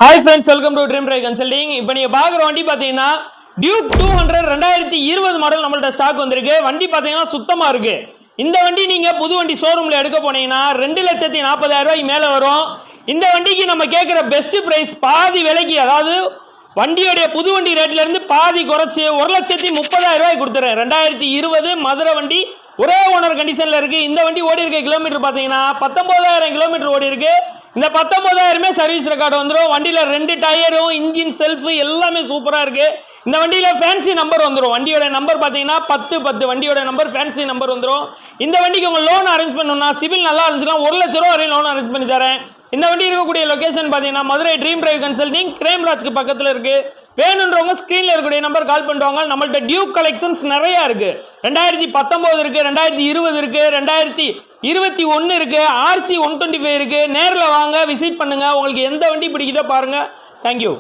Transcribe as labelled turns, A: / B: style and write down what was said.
A: Hi friends, welcome to dream drive consulting. இப்போ நீங்கள் பார்க்குற வண்டி பார்த்தீங்கன்னா டியூக் 200 2020 மாடல் நம்மள்ட்ட ஸ்டாக் வந்திருக்கு. வண்டி பார்த்தீங்கன்னா சுத்தமாக இருக்குது. இந்த வண்டி நீங்கள் புது வண்டி ஷோரூமில் எடுக்க போனீங்கன்னா 2,40,000 ரூபாய்க்கு மேலே வரும். இந்த வண்டிக்கு நம்ம கேட்குற பெஸ்ட் ப்ரைஸ் பாதி விலைக்கு, அதாவது வண்டியோடைய புது வண்டி ரேட்ல இருந்து பாதி குறைச்சி 1,30,000 ரூபாய் கொடுத்துறேன். 2020 மதுரை வண்டி, ஒரே ஓனர் கண்டிஷன்ல இருக்கு. இந்த வண்டி ஓடி இருக்க கிலோமீட்டர் பார்த்தீங்கன்னா 19,000 கிலோமீட்டர் ஓடி இருக்கு. இந்த 19,000 சர்வீஸ் ரெக்கார்டு வந்துடும். வண்டியில் 2 டயரும், இன்ஜின், செல்ஃப் எல்லாமே சூப்பராக இருக்கு. இந்த வண்டியில் ஃபேன்சி நம்பர் வந்துடும். வண்டியோட நம்பர் பார்த்தீங்கன்னா 10 வண்டியோட நம்பர் ஃபேன்சி நம்பர் வந்துடும். இந்த வண்டிக்கு உங்கள் லோன் அரேஞ்ச் பண்ணணும்னா சிவில் நல்லா இருந்துச்சுன்னா 1,00,000 ரூபா வரையும் லோன் அரேஞ்ச் பண்ணி தரேன். இந்த வண்டி இருக்கக்கூடிய லொகேஷன் பார்த்தீங்கன்னா மதுரை ட்ரீம் டிரைவ் கன்சல்டிங் கிரேம்ராஜ்க்கு பக்கத்தில் இருக்கு. வேணுன்றவங்க ஸ்க்ரீனில் இருக்கக்கூடிய நம்பர் கால் பண்ணுவாங்க. நம்மள்ட்ட டியூக் கலெக்ஷன்ஸ் நிறையா இருக்கு. 2019 இருக்கு, 2020 இருக்கு, 2021 இருக்கு, RC 125 இருக்கு. நேரில் வாங்க, விசிட் பண்ணுங்க. உங்களுக்கு எந்த வண்டி பிடிக்குதோ பாருங்க. தேங்க்யூ.